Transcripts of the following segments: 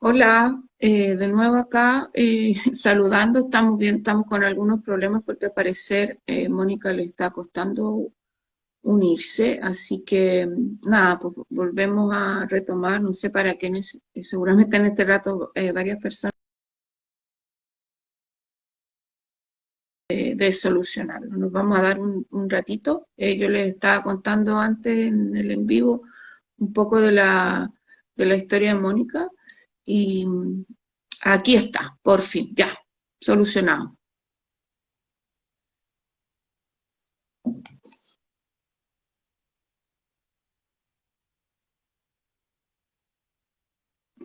Hola, de nuevo acá saludando. Estamos bien, estamos con algunos problemas porque al parecer Mónica le está costando unirse, así que nada, pues volvemos a retomar. No sé para qué, seguramente en este rato varias personas de solucionarlo. Nos vamos a dar un ratito. Yo les estaba contando antes en el en vivo un poco de la historia de Mónica y aquí está, por fin, ya, solucionado.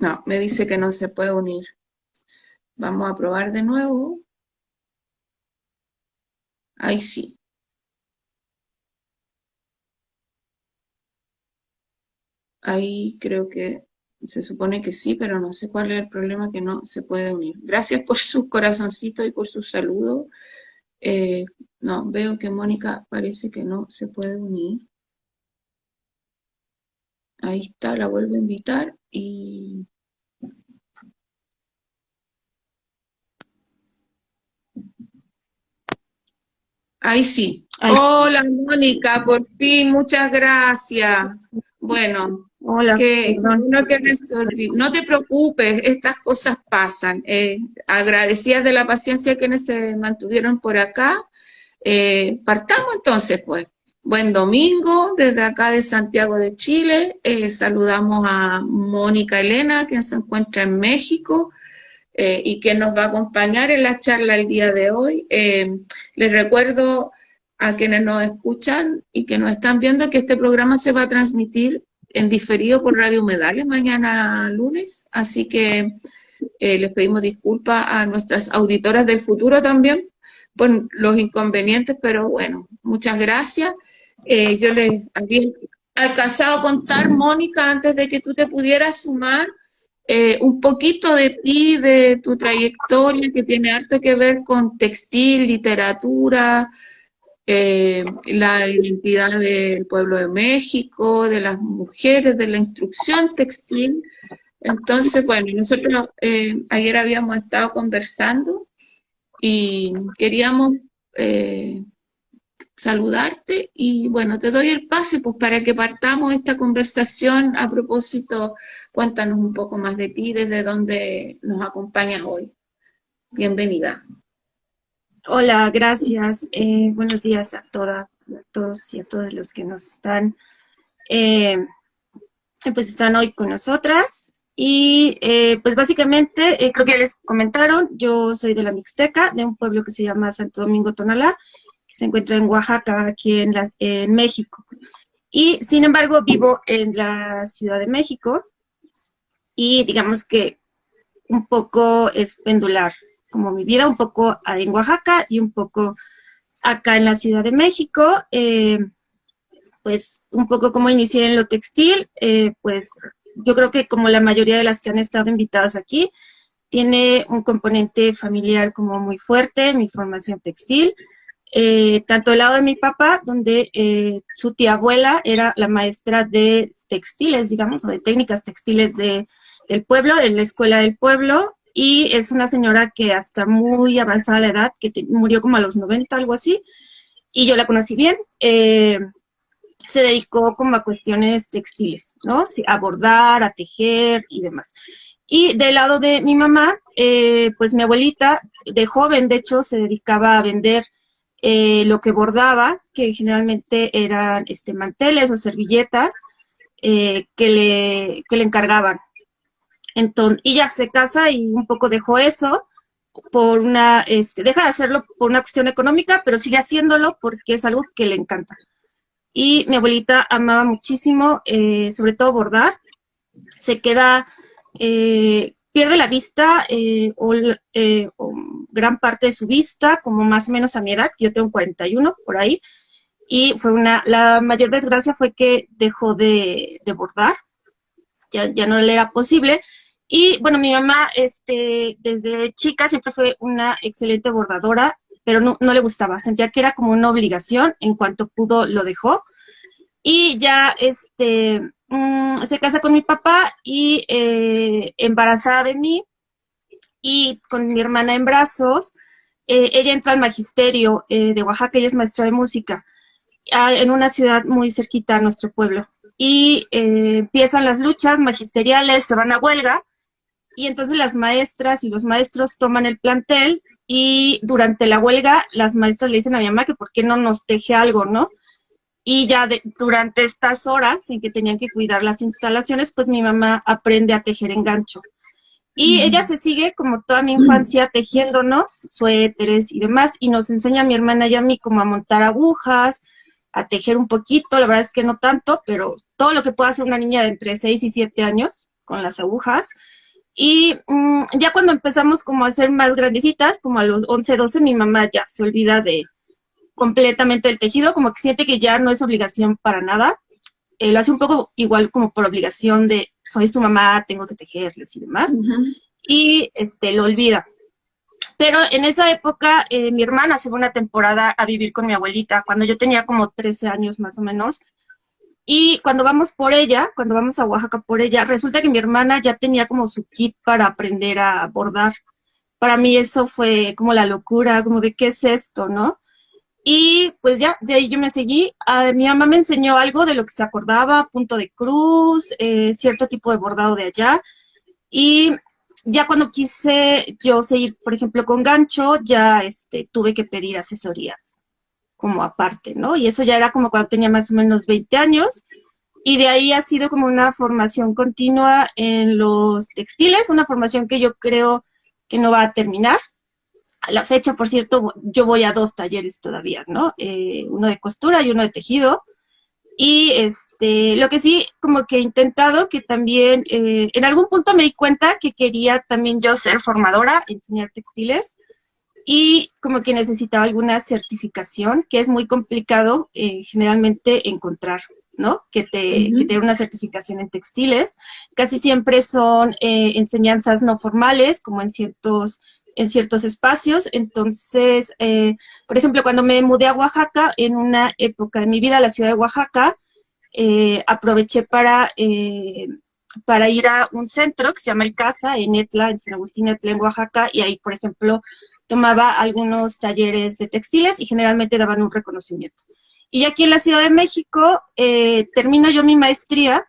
No, me dice que no se puede unir. Vamos a probar de nuevo. Ahí sí. Ahí creo que se supone que sí, pero no sé cuál es el problema que no se puede unir. Gracias por sus corazoncitos y por sus saludos. Eh, no, veo que Mónica parece que no se puede unir. Ahí está, la vuelvo a invitar y ahí sí. Ay, Hola, Mónica, por fin, muchas gracias. Bueno, hola, que perdón. bueno que resolví. No te preocupes, estas cosas pasan. Agradecidas de la paciencia quienes se mantuvieron por acá. Partamos entonces, pues. Buen domingo desde acá de Santiago de Chile. Saludamos a Mónica Elena, quien se encuentra en México y que nos va a acompañar en la charla el día de hoy. Les recuerdo a quienes nos escuchan y que nos están viendo que este programa se va a transmitir en diferido por Radio Humedales mañana lunes, así que les pedimos disculpas a nuestras auditoras del futuro también por los inconvenientes, pero bueno, muchas gracias. Yo les había alcanzado a contar, Mónica, antes de que tú te pudieras sumar, un poquito de ti, de tu trayectoria, que tiene harto que ver con textil, literatura, la identidad del pueblo de México, de las mujeres, de la instrucción textil. Entonces, bueno, nosotros ayer habíamos estado conversando y queríamos eh, saludarte y bueno, te doy el pase pues para que partamos esta conversación. A propósito, cuéntanos un poco más de ti, desde dónde nos acompañas hoy. Bienvenida. Hola, gracias. Buenos días a todas, a todos y a todos los que nos están, eh, pues están hoy con nosotras. Y pues básicamente, creo que ya les comentaron, yo soy de la Mixteca, de un pueblo que se llama Santo Domingo Tonalá, que se encuentra en Oaxaca, aquí en México. Y sin embargo, vivo en la Ciudad de México y digamos que un poco es pendular, como mi vida, un poco en Oaxaca y un poco acá en la Ciudad de México. Pues un poco como inicié en lo textil, pues yo creo que como la mayoría de las que han estado invitadas aquí, tiene un componente familiar como muy fuerte, mi formación textil. Tanto el lado de mi papá, donde su tía abuela era la maestra de textiles, digamos, o de técnicas textiles del pueblo, en la escuela del pueblo, y es una señora que hasta muy avanzada la edad, que murió como a los 90, algo así, y yo la conocí bien. Se dedicó como a cuestiones textiles, ¿no? Sí, a bordar, a tejer y demás. Y del lado de mi mamá, pues mi abuelita, de joven, de hecho, se dedicaba a vender lo que bordaba, que generalmente eran manteles o servilletas que le encargaban. Entonces, y ya se casa y un poco dejó eso por deja de hacerlo por una cuestión económica, pero sigue haciéndolo porque es algo que le encanta. Y mi abuelita amaba muchísimo, sobre todo bordar, se queda, pierde la vista o gran parte de su vista, como más o menos a mi edad, yo tengo 41 por ahí, y la mayor desgracia fue que dejó de bordar, ya no le era posible. Y bueno, mi mamá desde chica siempre fue una excelente bordadora, pero no le gustaba, sentía que era como una obligación, en cuanto pudo lo dejó. Y ya se casa con mi papá y embarazada de mí y con mi hermana en brazos, ella entra al magisterio de Oaxaca, ella es maestra de música, en una ciudad muy cerquita a nuestro pueblo. Y empiezan las luchas magisteriales, se van a huelga, y entonces las maestras y los maestros toman el plantel y durante la huelga las maestras le dicen a mi mamá que por qué no nos teje algo, ¿no? Y ya durante estas horas en que tenían que cuidar las instalaciones, pues mi mamá aprende a tejer en gancho. Y ella se sigue como toda mi infancia tejiéndonos suéteres y demás, y nos enseña a mi hermana y a mí como a montar agujas, a tejer un poquito, la verdad es que no tanto, pero todo lo que pueda hacer una niña de entre 6 y 7 años con las agujas. Y ya cuando empezamos como a ser más grandecitas, como a los 11, 12, mi mamá ya se olvida de completamente del tejido, como que siente que ya no es obligación para nada. Lo hace un poco igual como por obligación de, soy su mamá, tengo que tejerles y demás. Y lo olvida. Pero en esa época, mi hermana se fue una temporada a vivir con mi abuelita, cuando yo tenía como 13 años más o menos. Y cuando vamos por ella, cuando vamos a Oaxaca por ella, resulta que mi hermana ya tenía como su kit para aprender a bordar. Para mí eso fue como la locura, como de qué es esto, ¿no? Y pues ya, de ahí yo me seguí. Mi mamá me enseñó algo de lo que se acordaba, punto de cruz, cierto tipo de bordado de allá. Y ya cuando quise yo seguir, por ejemplo, con gancho, ya tuve que pedir asesorías como aparte, ¿no? Y eso ya era como cuando tenía más o menos 20 años. Y de ahí ha sido como una formación continua en los textiles, una formación que yo creo que no va a terminar. A la fecha, por cierto, yo voy a 2 talleres todavía, ¿no? Uno de costura y uno de tejido. Y lo que sí, como que he intentado, que también en algún punto me di cuenta que quería también yo ser formadora, enseñar textiles, y como que necesitaba alguna certificación, que es muy complicado generalmente encontrar, ¿no? Que te una certificación en textiles. Casi siempre son enseñanzas no formales, como en ciertos espacios. Entonces, por ejemplo, cuando me mudé a Oaxaca, en una época de mi vida, a la ciudad de Oaxaca, aproveché para ir a un centro que se llama El Casa, en Etla, en San Agustín Etla, en Oaxaca, y ahí, por ejemplo, tomaba algunos talleres de textiles y generalmente daban un reconocimiento. Y aquí en la Ciudad de México, termino yo mi maestría,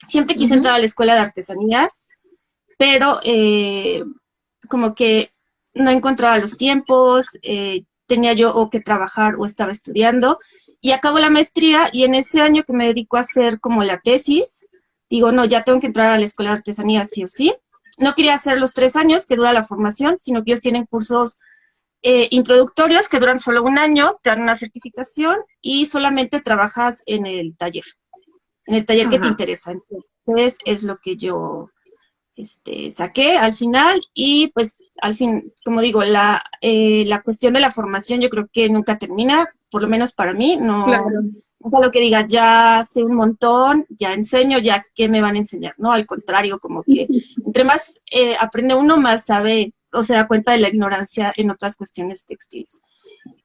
siempre quise entrar a la Escuela de Artesanías, pero como que no encontraba los tiempos, tenía yo o que trabajar o estaba estudiando, y acabo la maestría y en ese año que me dedico a hacer como la tesis, digo, no, ya tengo que entrar a la Escuela de Artesanía sí o sí. No quería hacer los 3 años que dura la formación, sino que ellos tienen cursos introductorios que duran solo 1 año, te dan una certificación y solamente trabajas en el taller que te interesa. Entonces es lo que yo saqué al final y pues al fin, como digo, la cuestión de la formación yo creo que nunca termina, por lo menos para mí, no, Claro. nunca lo que diga, ya sé un montón, ya enseño, ya qué me van a enseñar, ¿no? Al contrario, como que entre más aprende uno, más sabe o se da cuenta de la ignorancia en otras cuestiones textiles.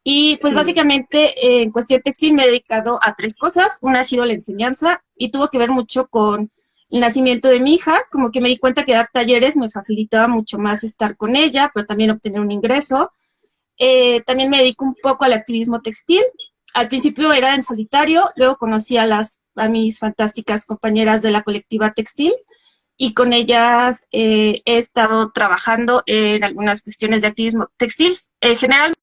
Y pues básicamente en cuestión textil me he dedicado a 3 cosas. Una ha sido la enseñanza y tuvo que ver mucho con el nacimiento de mi hija, como que me di cuenta que dar talleres me facilitaba mucho más estar con ella, pero también obtener un ingreso. También me dedico un poco al activismo textil. Al principio era en solitario, luego conocí a mis fantásticas compañeras de la colectiva textil y con ellas he estado trabajando en algunas cuestiones de activismo textil. Generalmente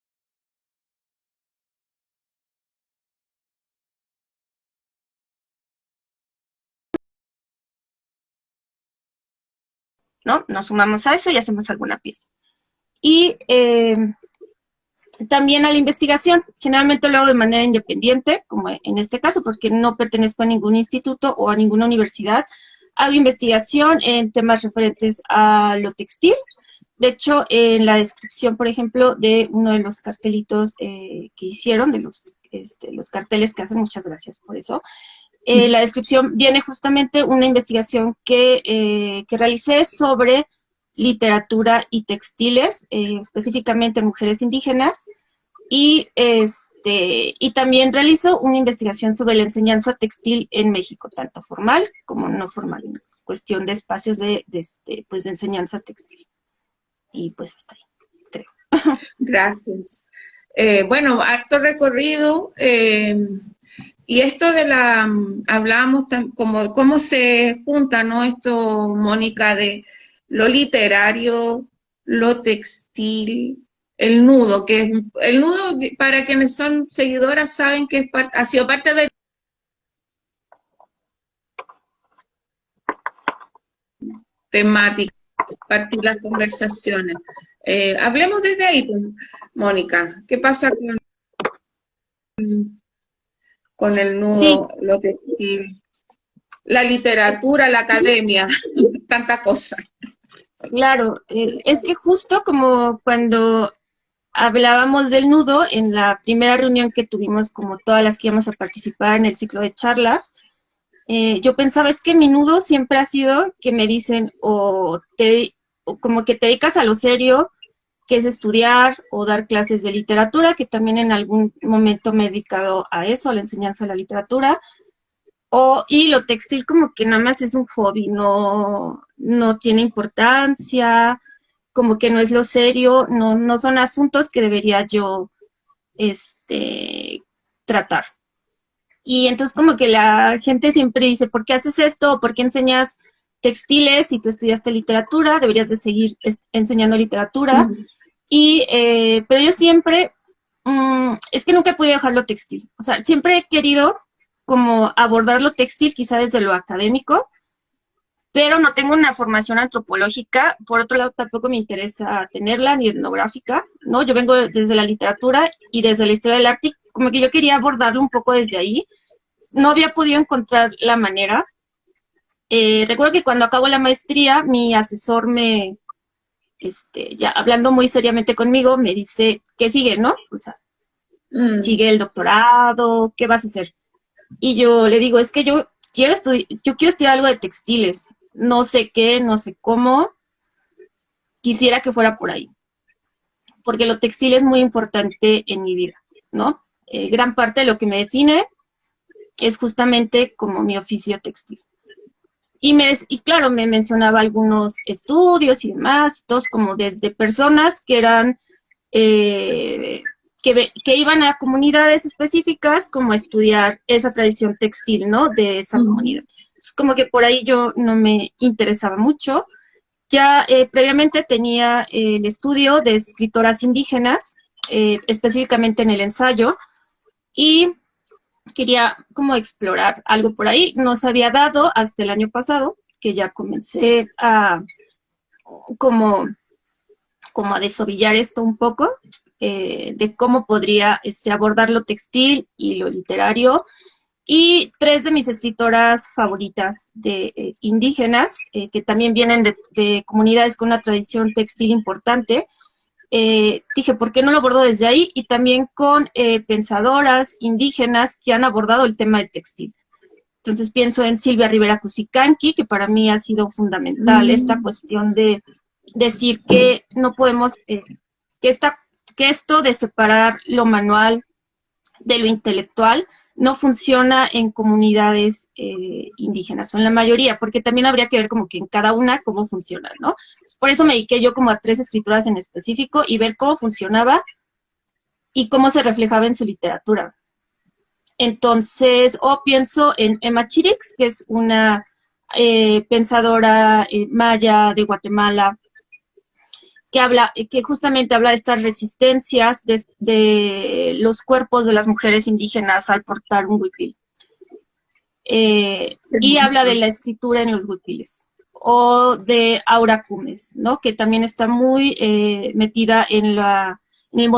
¿no? Nos sumamos a eso y hacemos alguna pieza. Y también a la investigación, generalmente lo hago de manera independiente, como en este caso, porque no pertenezco a ningún instituto o a ninguna universidad. Hago investigación en temas referentes a lo textil. De hecho, en la descripción, por ejemplo, de uno de los cartelitos que hicieron, de los carteles que hacen, muchas gracias por eso, la descripción viene justamente una investigación que realicé sobre literatura y textiles, específicamente mujeres indígenas, y también realizo una investigación sobre la enseñanza textil en México, tanto formal como no formal, en cuestión de espacios pues de enseñanza textil. Y pues hasta ahí, creo. Gracias. Bueno, harto recorrido. Y esto de hablábamos como cómo se junta, ¿no? Esto, Mónica, de lo literario, lo textil, el nudo, el nudo, para quienes son seguidoras, saben que ha sido parte de temática, partir las conversaciones. Hablemos desde ahí, pues, Mónica. ¿Qué pasa con el Sí, nudo, lo textil, la literatura, la academia, tanta cosa? claro, es que justo como cuando hablábamos del nudo en la primera reunión que tuvimos, como todas las que íbamos a participar en el ciclo de charlas, yo pensaba, es que mi nudo siempre ha sido que me dicen o como que te dedicas a lo serio, que es estudiar o dar clases de literatura, que también en algún momento me he dedicado a eso, a la enseñanza de la literatura, y lo textil como que nada más es un hobby, no tiene importancia, como que no es lo serio, no son asuntos que debería yo este, tratar. Y entonces como que la gente siempre dice, ¿por qué haces esto? ¿Por qué enseñas textiles si tú estudiaste literatura? Deberías de seguir enseñando literatura. Pero yo siempre, es que nunca he podido dejar lo textil. O sea, siempre he querido como abordar lo textil quizá desde lo académico, pero no tengo una formación antropológica. Por otro lado, tampoco me interesa tenerla, ni etnográfica, ¿no? Yo vengo desde la literatura y desde la historia del arte, y como que yo quería abordarlo un poco desde ahí. No había podido encontrar la manera. Recuerdo que cuando acabo la maestría, mi asesor ya hablando muy seriamente conmigo, me dice, ¿qué sigue, no? O sea, sigue el doctorado, ¿qué vas a hacer? Y yo le digo, es que yo quiero estudiar algo de textiles, no sé qué, no sé cómo, quisiera que fuera por ahí, porque lo textil es muy importante en mi vida, ¿no? Gran parte de lo que me define es justamente como mi oficio textil. Y claro, me mencionaba algunos estudios y demás, todos como desde personas que eran, que iban a comunidades específicas como a estudiar esa tradición textil, ¿no? De esa comunidad. Es como que por ahí yo no me interesaba mucho. Ya previamente tenía el estudio de escritoras indígenas, específicamente en el ensayo, y quería como explorar algo por ahí. No se había dado hasta el año pasado, que ya comencé a como, como a desovillar esto un poco, de cómo podría abordar lo textil y lo literario. Y tres de mis escritoras favoritas indígenas, que también vienen de comunidades con una tradición textil importante, dije, ¿por qué no lo abordo desde ahí? Y también con pensadoras indígenas que han abordado el tema del textil. Entonces pienso en Silvia Rivera Cusicanqui, que para mí ha sido fundamental esta cuestión de decir que no podemos, que esto de separar lo manual de lo intelectual no funciona en comunidades indígenas, o en la mayoría, porque también habría que ver como que en cada una cómo funciona, ¿no? Por eso me dediqué yo como a tres escrituras en específico y ver cómo funcionaba y cómo se reflejaba en su literatura. Entonces, pienso en Emma Chirix, que es una pensadora maya de Guatemala, que justamente habla de estas resistencias de los cuerpos de las mujeres indígenas al portar un huipil. Y habla de la escritura en los huipiles. O de Aura Cumes, ¿no? Que también está muy metida en el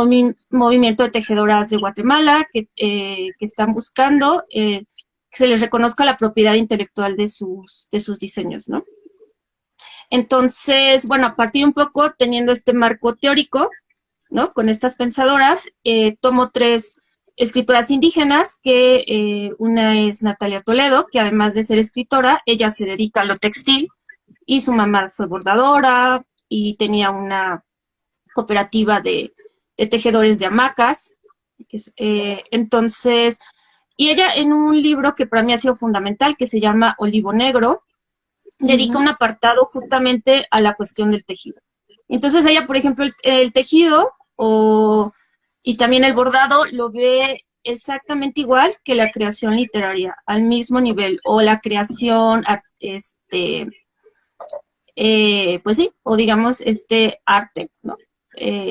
movimiento de tejedoras de Guatemala, que están buscando que se les reconozca la propiedad intelectual de sus diseños, ¿no? Entonces, bueno, a partir un poco, teniendo este marco teórico, ¿no? Con estas pensadoras, tomo tres escritoras indígenas, que una es Natalia Toledo, que además de ser escritora, ella se dedica a lo textil, y su mamá fue bordadora, y tenía una cooperativa de tejedores de hamacas. Entonces, y ella en un libro que para mí ha sido fundamental, que se llama Olivo Negro, dedica un apartado justamente a la cuestión del tejido. Entonces ella, por ejemplo, el tejido y también el bordado lo ve exactamente igual que la creación literaria, al mismo nivel, o la creación, pues sí, o digamos, arte, ¿no?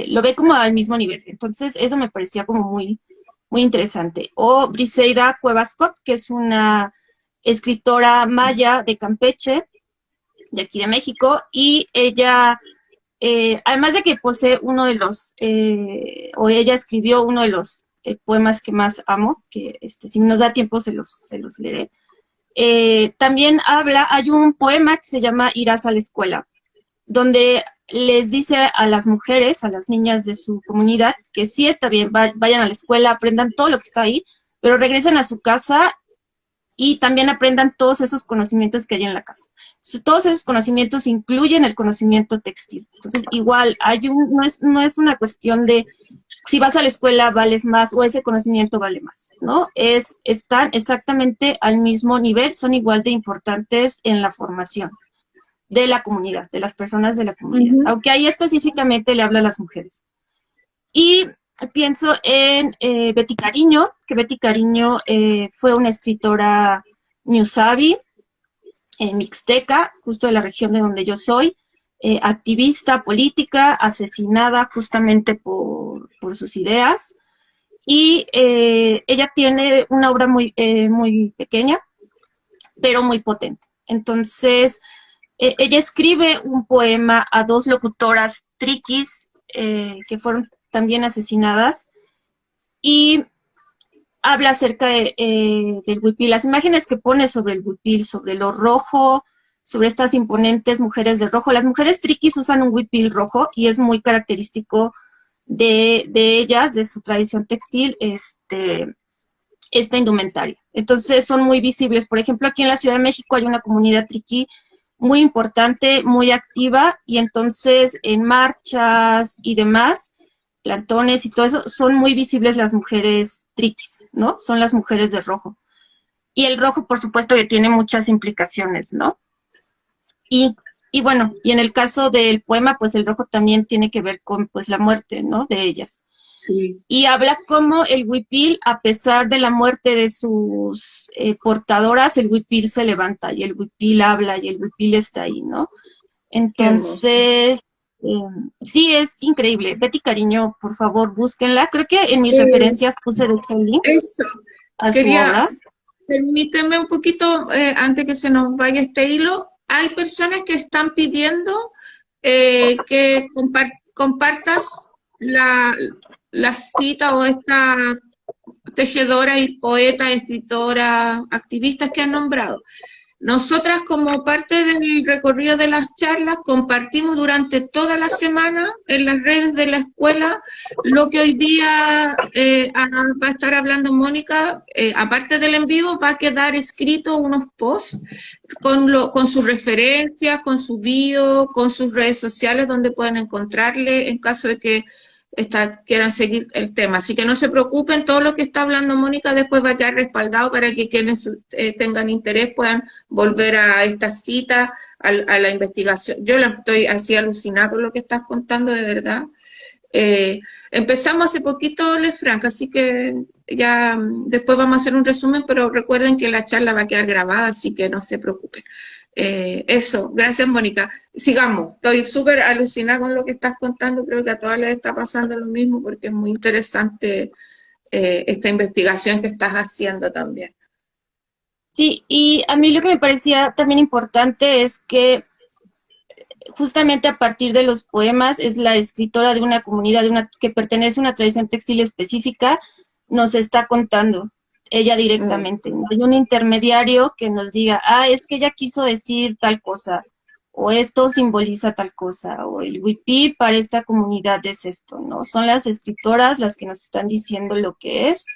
Lo ve como al mismo nivel. Entonces, eso me parecía como muy, muy interesante. O Briseida Cuevas Scott, que es una escritora maya de Campeche, de aquí de México, y ella, además de que posee uno de los, o ella escribió uno de los poemas que más amo, que si nos da tiempo se los leeré. También hay un poema que se llama Irás a la escuela, donde les dice a las mujeres, a las niñas de su comunidad, que sí está bien, vayan a la escuela, aprendan todo lo que está ahí, pero regresen a su casa y también aprendan todos esos conocimientos que hay en la casa. Entonces, todos esos conocimientos incluyen el conocimiento textil. Entonces, igual, no es una cuestión de si vas a la escuela vales más o ese conocimiento vale más, ¿no? Están exactamente al mismo nivel, son igual de importantes en la formación de la comunidad, de las personas de la comunidad, aunque ahí específicamente le habla a las mujeres. Y pienso en Betty Cariño, que Betty Cariño fue una escritora ñusabi, mixteca, justo de la región de donde yo soy, activista política, asesinada justamente por sus ideas, y ella tiene una obra muy pequeña, pero muy potente. Entonces, ella escribe un poema a dos locutoras triquis que fueron también asesinadas, y habla acerca del huipil, las imágenes que pone sobre el huipil, sobre lo rojo, sobre estas imponentes mujeres de rojo. Las mujeres triquis usan un huipil rojo y es muy característico de ellas, de su tradición textil, esta indumentaria. Entonces son muy visibles. Por ejemplo, aquí en la Ciudad de México hay una comunidad triqui muy importante, muy activa, y entonces en marchas y demás, plantones y todo eso, son muy visibles las mujeres triquis, ¿no? Son las mujeres de rojo. Y el rojo, por supuesto, que tiene muchas implicaciones, ¿no? Y, y bueno, y en el caso del poema, pues el rojo también tiene que ver con, pues, la muerte, ¿no? De ellas. Sí. Y habla como el huipil, a pesar de la muerte de sus portadoras, el huipil se levanta y el huipil habla y el huipil está ahí, ¿no? Entonces, sí, es increíble. Betty Cariño, por favor, búsquenla. Creo que en mis referencias puse de hecho el link a su obra. Permíteme un poquito, antes que se nos vaya este hilo. Hay personas que están pidiendo que compartas la cita o esta tejedora y poeta, escritora, activistas que han nombrado. Nosotras, como parte del recorrido de las charlas, compartimos durante toda la semana en las redes de la escuela lo que hoy día va a estar hablando Mónica. Aparte del en vivo, va a quedar escrito unos posts con sus referencias, con su bio, con sus redes sociales, donde pueden encontrarle en caso de que quieran seguir el tema. Así que no se preocupen, todo lo que está hablando Mónica después va a quedar respaldado para que quienes tengan interés puedan volver a esta cita, a la investigación. Yo la estoy así alucinada con lo que estás contando, de verdad. Empezamos hace poquito, Franca, así que ya después vamos a hacer un resumen, pero recuerden que la charla va a quedar grabada, así que no se preocupen. Eso, gracias Mónica. Sigamos, estoy súper alucinada con lo que estás contando, creo que a todas les está pasando lo mismo porque es muy interesante esta investigación que estás haciendo también. Sí, y a mí lo que me parecía también importante es que justamente a partir de los poemas es la escritora de una comunidad que pertenece a una tradición textil específica, nos está contando ella directamente. No hay un intermediario que nos diga, es que ella quiso decir tal cosa, o esto simboliza tal cosa, o el huipí para esta comunidad es esto, ¿no? Son las escritoras las que nos están diciendo lo que es.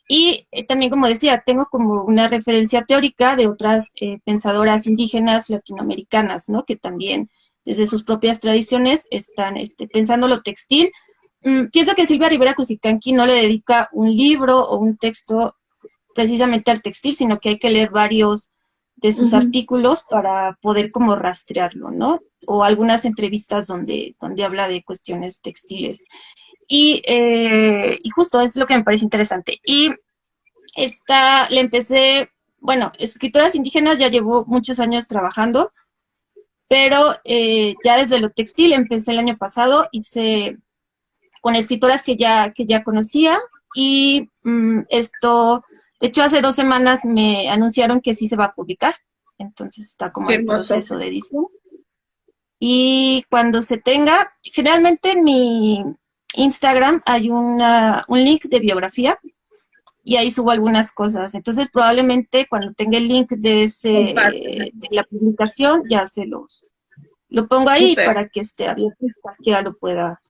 Y también, como decía, tengo como una referencia teórica de otras pensadoras indígenas latinoamericanas, ¿no? Que también desde sus propias tradiciones están pensando lo textil pienso que Silvia Rivera Cusicanqui no le dedica un libro o un texto precisamente al textil, sino que hay que leer varios de sus artículos para poder como rastrearlo, ¿no? O algunas entrevistas donde habla de cuestiones textiles. Y justo es lo que me parece interesante. Y le empecé, bueno, escritoras indígenas ya llevo muchos años trabajando, pero ya desde lo textil empecé el año pasado, hice con escritoras que ya conocía y de hecho hace 2 semanas me anunciaron que sí se va a publicar, entonces está como Qué en hermoso. proceso de edición. Y cuando se tenga, generalmente en mi Instagram hay un link de biografía y ahí subo algunas cosas. Entonces probablemente cuando tenga el link Compártelo. de la publicación ya lo pongo ahí Súper. para que esté abierto y cualquiera lo pueda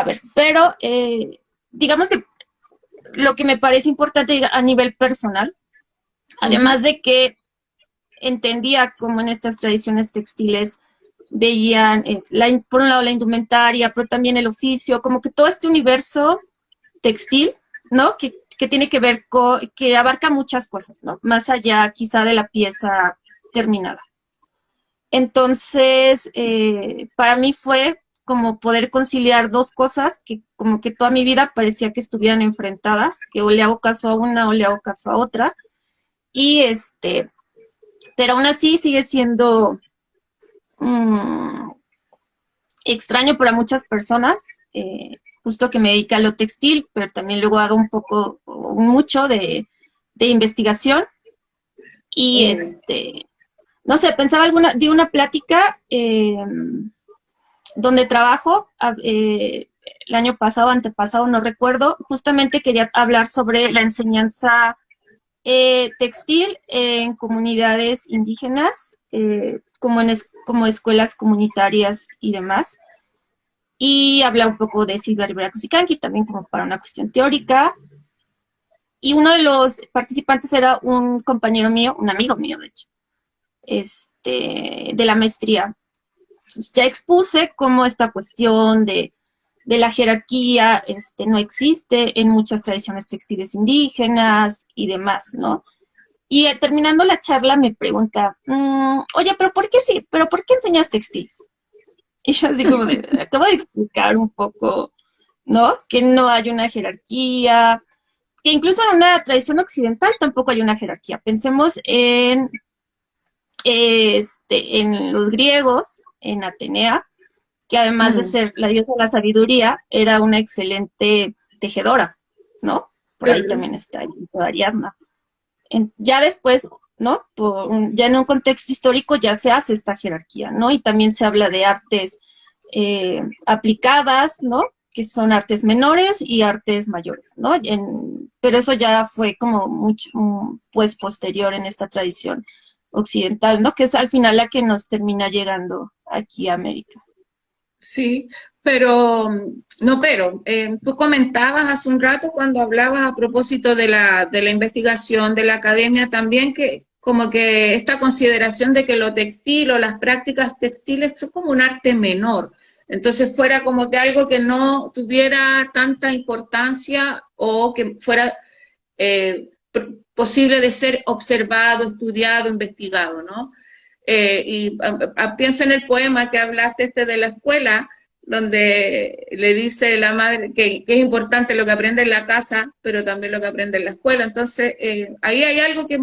ver. Pero digamos que lo que me parece importante a nivel personal, además de que entendía cómo en estas tradiciones textiles veían, por un lado la indumentaria, pero también el oficio, como que todo este universo textil, ¿no? Que tiene que ver que abarca muchas cosas, ¿no? Más allá quizá de la pieza terminada. Entonces, para mí fue como poder conciliar dos cosas que como que toda mi vida parecía que estuvieran enfrentadas, que o le hago caso a una o le hago caso a otra. Y pero aún así sigue siendo extraño para muchas personas, justo que me dedica a lo textil, pero también luego hago un poco, mucho de investigación. Y no sé, pensaba di una plática donde trabajo, el año pasado, antepasado, no recuerdo, justamente quería hablar sobre la enseñanza textil en comunidades indígenas, como escuelas comunitarias y demás. Y hablar un poco de Silvia Rivera Cusicanqui, también como para una cuestión teórica. Y uno de los participantes era un compañero mío, un amigo mío, de hecho, de la maestría. Entonces, ya expuse cómo esta cuestión de la jerarquía no existe en muchas tradiciones textiles indígenas y demás, ¿no? Y terminando la charla me pregunta, oye, ¿pero por qué sí? ¿Pero por qué enseñas textiles? Y yo así como acabo de explicar un poco, ¿no? Que no hay una jerarquía, que incluso en una tradición occidental tampoco hay una jerarquía. Pensemos en los griegos, en Atenea, que además de ser la diosa de la sabiduría, era una excelente tejedora, ¿no? Por ahí también está el mito de Ariadna. Ya después, ¿no? Ya en un contexto histórico ya se hace esta jerarquía, ¿no? Y también se habla de artes aplicadas, ¿no? Que son artes menores y artes mayores, ¿no? Pero eso ya fue como mucho, pues, posterior en esta tradición occidental, ¿no? Que es al final la que nos termina llegando aquí a América. Sí, pero, no, pero, tú comentabas hace un rato cuando hablabas a propósito de la investigación de la academia también, que como que esta consideración de que lo textil o las prácticas textiles son como un arte menor. Entonces fuera como que algo que no tuviera tanta importancia o que fuera posible de ser observado, estudiado, investigado, ¿no? Pienso en el poema que hablaste de la escuela, donde le dice la madre que es importante lo que aprende en la casa, pero también lo que aprende en la escuela. Entonces, ahí hay algo que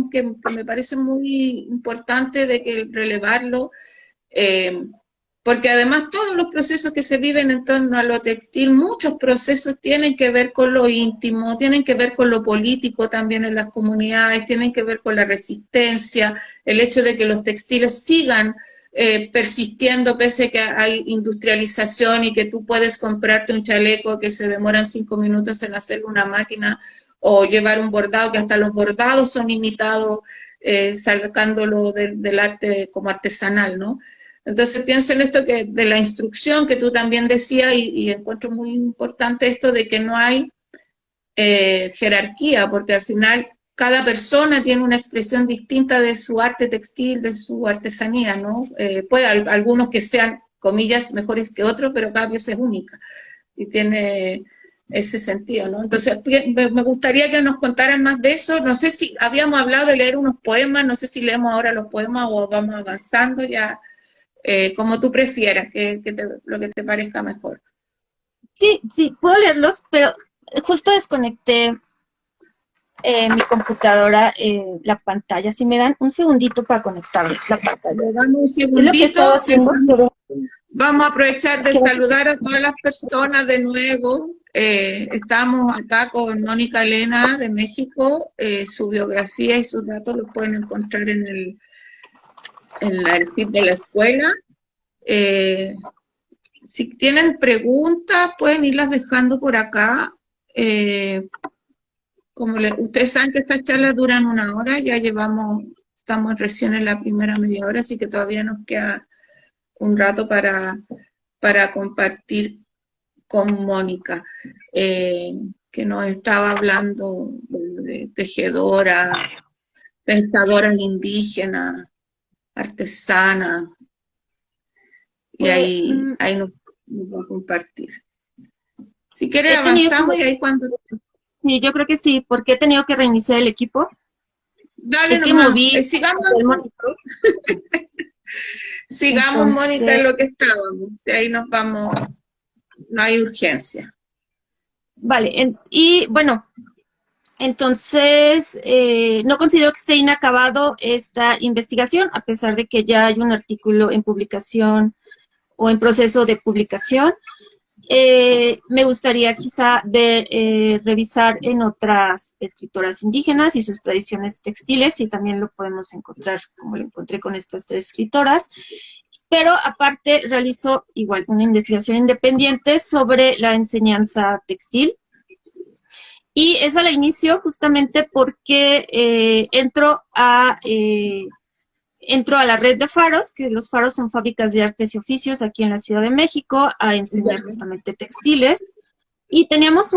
me parece muy importante de que relevarlo, eh, porque además todos los procesos que se viven en torno a lo textil, muchos procesos tienen que ver con lo íntimo, tienen que ver con lo político también en las comunidades, tienen que ver con la resistencia, el hecho de que los textiles sigan persistiendo pese a que hay industrialización y que tú puedes comprarte un chaleco que se demoran 5 minutos en hacer una máquina o llevar un bordado, que hasta los bordados son imitados, sacándolo del arte como artesanal, ¿no? Entonces pienso en esto que de la instrucción que tú también decías y encuentro muy importante esto de que no hay jerarquía, porque al final cada persona tiene una expresión distinta de su arte textil, de su artesanía, ¿no? Puede algunos que sean, comillas, mejores que otros, pero cada pieza es única. y tiene ese sentido, ¿no? Entonces, me gustaría que nos contaran más de eso. No sé si habíamos hablado de leer unos poemas, no sé si leemos ahora los poemas o vamos avanzando ya, como tú prefieras, lo que te parezca mejor. Sí, sí, puedo leerlos, pero justo desconecté mi computadora, la pantalla. Si me dan un segundito para conectar la pantalla. Le damos un Es lo que he estado segundito. haciendo, pero Vamos a aprovechar de quiero... saludar a todas las personas de nuevo. Estamos acá con Mónica Elena de México. Su biografía y sus datos los pueden encontrar en el feed de la escuela. Si tienen preguntas, pueden irlas dejando por acá. Ustedes saben que estas charlas duran 1 hora, estamos recién en la primera media hora, así que todavía nos queda un rato para compartir con Mónica, que nos estaba hablando de tejedoras, pensadoras indígenas, artesanas, y ahí nos va a compartir. Si quieres avanzamos y ahí cuando... Sí, yo creo que sí, porque he tenido que reiniciar el equipo. Dale es que nomás, moví sigamos. Sigamos, Entonces, Mónica, en lo que estábamos. Si ahí nos vamos, no hay urgencia. Vale, y bueno, entonces no considero que esté inacabado esta investigación, a pesar de que ya hay un artículo en publicación o en proceso de publicación. Me gustaría quizá revisar en otras escritoras indígenas y sus tradiciones textiles, y también lo podemos encontrar como lo encontré con estas 3 escritoras. Pero aparte realizo igual una investigación independiente sobre la enseñanza textil. Y esa la inicio justamente porque entro a la red de faros, que los faros son fábricas de artes y oficios aquí en la Ciudad de México, a enseñar justamente textiles. Y teníamos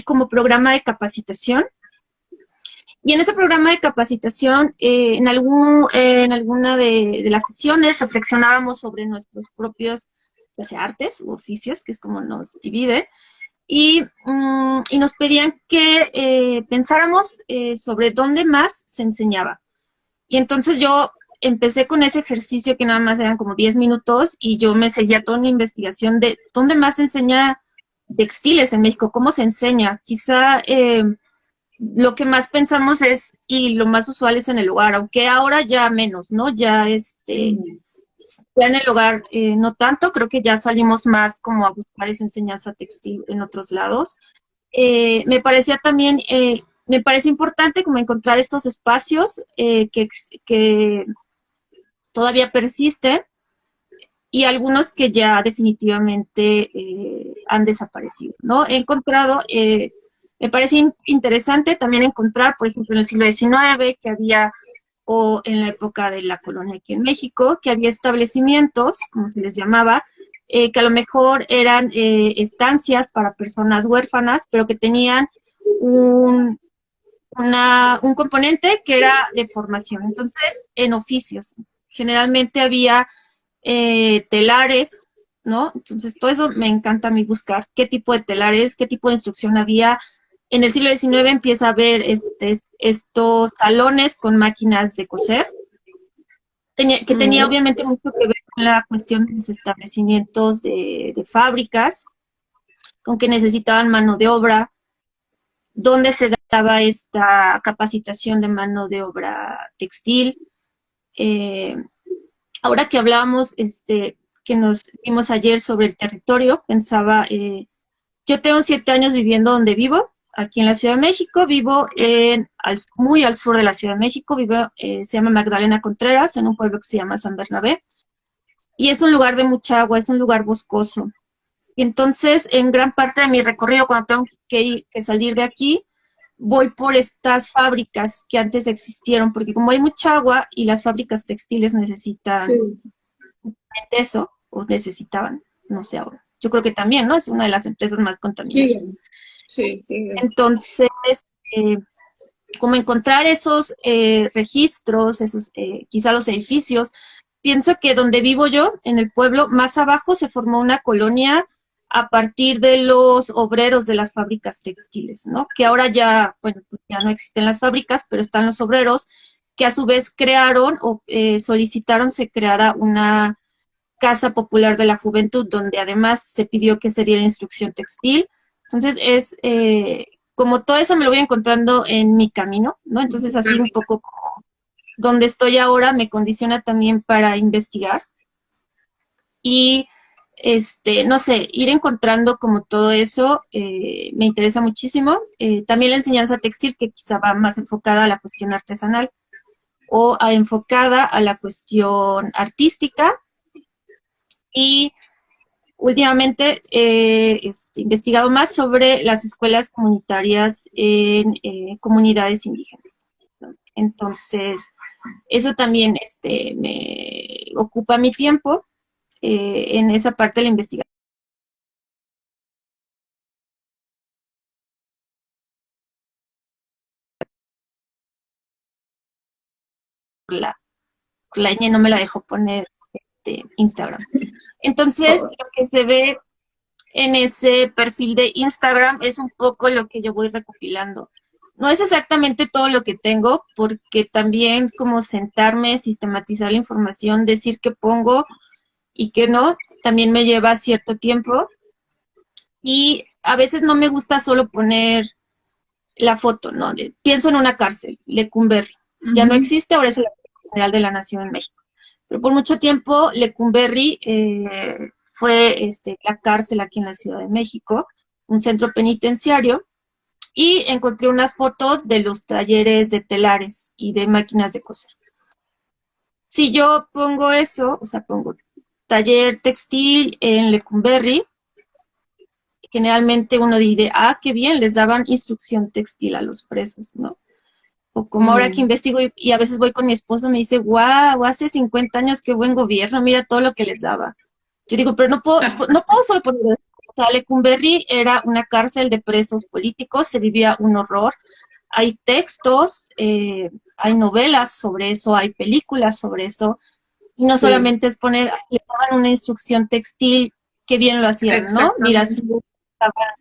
como programa de capacitación. Y en ese programa de capacitación, en alguna de las sesiones, reflexionábamos sobre nuestros propios, ya sea artes u oficios, que es como nos divide, y nos pedían que pensáramos sobre dónde más se enseñaba. Y entonces yo empecé con ese ejercicio que nada más eran como 10 minutos y yo me seguía toda una investigación de dónde más se enseña textiles en México, cómo se enseña. Quizá lo que más pensamos y lo más usual es en el hogar, aunque ahora ya menos, ¿no? Ya ya en el hogar no tanto, creo que ya salimos más como a buscar esa enseñanza textil en otros lados. Me parecía también, me parece importante como encontrar estos espacios que todavía persisten y algunos que ya definitivamente han desaparecido, ¿no? He encontrado, me parece interesante también encontrar, por ejemplo, en el siglo XIX, que había, o en la época de la colonia aquí en México, que había establecimientos, como se les llamaba, que a lo mejor eran estancias para personas huérfanas, pero que tenían un componente que era de formación. Entonces, en oficios, generalmente había telares, ¿no? Entonces, todo eso me encanta a mí buscar, qué tipo de telares, qué tipo de instrucción había. En el siglo XIX empieza a haber estos salones con máquinas de coser, que tenía obviamente mucho que ver con la cuestión de los establecimientos de fábricas, con que necesitaban mano de obra, donde se daba esta capacitación de mano de obra textil. Ahora que hablábamos, que nos vimos ayer sobre el territorio, pensaba, yo tengo 7 años viviendo donde vivo, aquí en la Ciudad de México, vivo muy al sur de la Ciudad de México, se llama Magdalena Contreras, en un pueblo que se llama San Bernabé, y es un lugar de mucha agua, es un lugar boscoso. Y entonces, en gran parte de mi recorrido, cuando tengo que salir de aquí, voy por estas fábricas que antes existieron, porque como hay mucha agua y las fábricas textiles necesitan eso, o necesitaban, no sé ahora. Yo creo que también, ¿no? Es una de las empresas más contaminantes. Sí. Entonces, como encontrar esos registros, quizá los edificios, pienso que donde vivo yo, en el pueblo, más abajo se formó una colonia a partir de los obreros de las fábricas textiles, ¿no? Que ahora ya, bueno, pues ya no existen las fábricas, pero están los obreros que a su vez crearon o solicitaron se creara una Casa Popular de la Juventud, donde además se pidió que se diera instrucción textil. Entonces como todo eso me lo voy encontrando en mi camino, ¿no? Entonces así un poco donde estoy ahora me condiciona también para investigar y no sé, ir encontrando como todo eso me interesa muchísimo. También la enseñanza textil, que quizá va más enfocada a la cuestión artesanal o enfocada a la cuestión artística. Y últimamente he investigado más sobre las escuelas comunitarias en comunidades indígenas, ¿no? Entonces, eso también me ocupa mi tiempo en esa parte de la investigación. La ñ no me la dejó poner Instagram. Entonces, lo que se ve en ese perfil de Instagram es un poco lo que yo voy recopilando. No es exactamente todo lo que tengo, porque también como sentarme, sistematizar la información, decir qué pongo y qué no, también me lleva cierto tiempo. Y a veces no me gusta solo poner la foto, ¿no? Pienso en una cárcel, Lecumberri. Ya no existe, ahora es la General de la Nación en México. Pero por mucho tiempo Lecumberri fue la cárcel aquí en la Ciudad de México, un centro penitenciario, y encontré unas fotos de los talleres de telares y de máquinas de coser. Si yo pongo eso, o sea, pongo taller textil en Lecumberri, generalmente uno dice, ah, qué bien, les daban instrucción textil a los presos, ¿no? O como ahora que investigo y a veces voy con mi esposo, me dice, guau, hace 50 años qué buen gobierno, mira todo lo que les daba. Yo digo, pero no puedo solo poner eso. O sea, Lecumberri era una cárcel de presos políticos, se vivía un horror. Hay textos, hay novelas sobre eso, hay películas sobre eso. Y no solamente es poner, le daban una instrucción textil, qué bien lo hacían, ¿no? Mira, sí estaban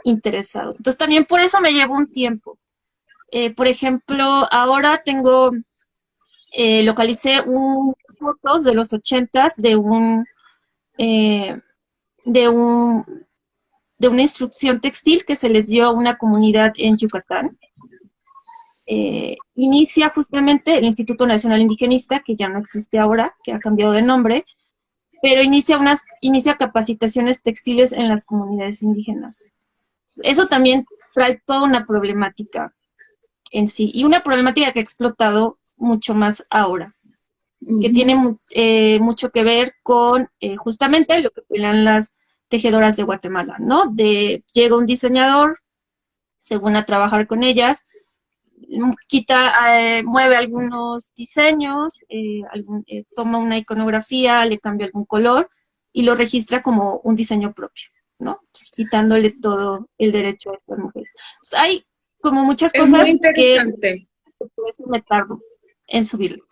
interesados. Entonces también por eso me llevó un tiempo. Por ejemplo, ahora localicé fotos de los 80s de una instrucción textil que se les dio a una comunidad en Yucatán. Inicia justamente el Instituto Nacional Indigenista, que ya no existe ahora, que ha cambiado de nombre, pero inicia capacitaciones textiles en las comunidades indígenas. Eso también trae toda una problemática en sí, y una problemática que ha explotado mucho más ahora, que tiene mucho que ver con justamente lo que pelean las tejedoras de Guatemala, ¿no? Llega un diseñador, según a trabajar con ellas, mueve algunos diseños, toma una iconografía, le cambia algún color y lo registra como un diseño propio, ¿no? Quitándole todo el derecho a estas mujeres. Entonces, hay como muchas cosas que por eso me tardo en subirlo.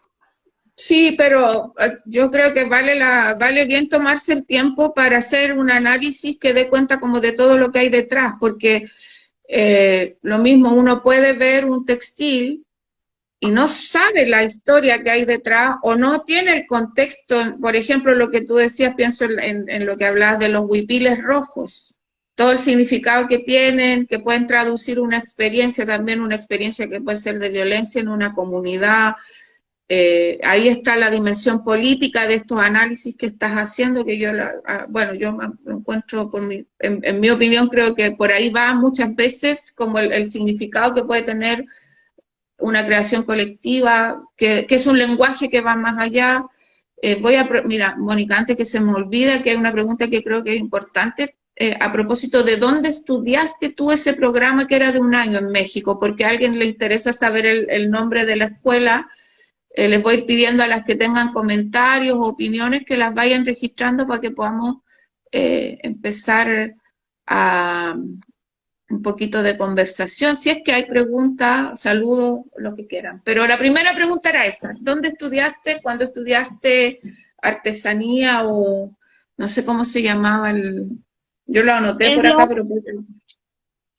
Sí, pero yo creo que vale bien tomarse el tiempo para hacer un análisis que dé cuenta como de todo lo que hay detrás, porque lo mismo uno puede ver un textil y no sabe la historia que hay detrás o no tiene el contexto. Por ejemplo, lo que tú decías, pienso en lo que hablabas de los huipiles rojos, todo el significado que tienen, que pueden traducir una experiencia, también una experiencia que puede ser de violencia en una comunidad. Ahí está la dimensión política de estos análisis que estás haciendo, que yo lo encuentro, en mi opinión, creo que por ahí va muchas veces como el significado que puede tener una creación colectiva, que es un lenguaje que va más allá. Mira, Mónica, antes que se me olvide, que hay una pregunta que creo que es importante, a propósito de dónde estudiaste tú ese programa que era de un año en México, porque a alguien le interesa saber el nombre de la escuela. Les voy pidiendo a las que tengan comentarios o opiniones que las vayan registrando para que podamos empezar a un poquito de conversación. Si es que hay preguntas, saludos, lo que quieran. Pero la primera pregunta era esa. ¿Dónde estudiaste? ¿Cuándo estudiaste artesanía o no sé cómo se llamaba Yo lo anoté Es por la, acá, pero...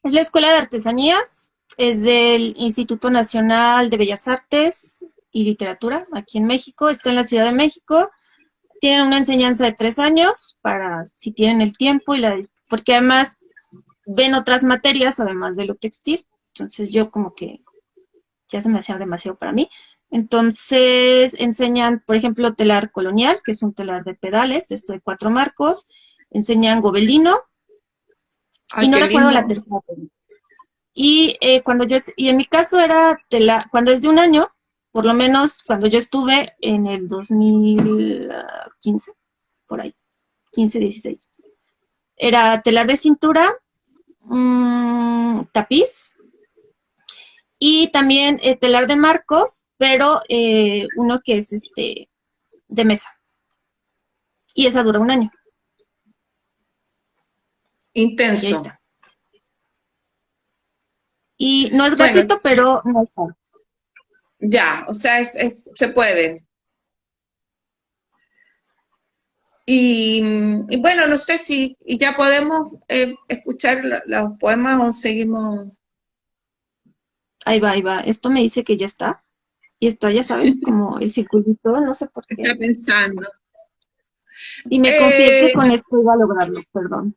es la Escuela de Artesanías, es del Instituto Nacional de Bellas Artes y Literatura, aquí en México, está en la Ciudad de México. Tienen una enseñanza de 3 años, para si tienen el tiempo, porque además ven otras materias, además de lo textil. Entonces yo como que ya se me hacía demasiado para mí. Entonces enseñan, por ejemplo, telar colonial, que es un telar de pedales, esto de 4 marcos. Enseñan gobelino, y Ay, no qué recuerdo la lindo. tercera. Y en mi caso era cuando es de un año, por lo menos cuando yo estuve en el 2015, por ahí, 15, 16. Era telar de cintura, tapiz, y también telar de marcos, pero uno que es de mesa. Y esa dura un año. Y ahí Intenso. está. Y no es Bueno, gratuito, pero no es caro. ya, o sea, se puede. Y bueno, no sé si ya podemos escuchar los poemas o seguimos. Ahí va, ahí va. Esto me dice que ya está. Y está, ya sabes, como el circulito, no sé por Está qué. pensando. Y me confié que Eh, con esto iba a lograrlo, perdón.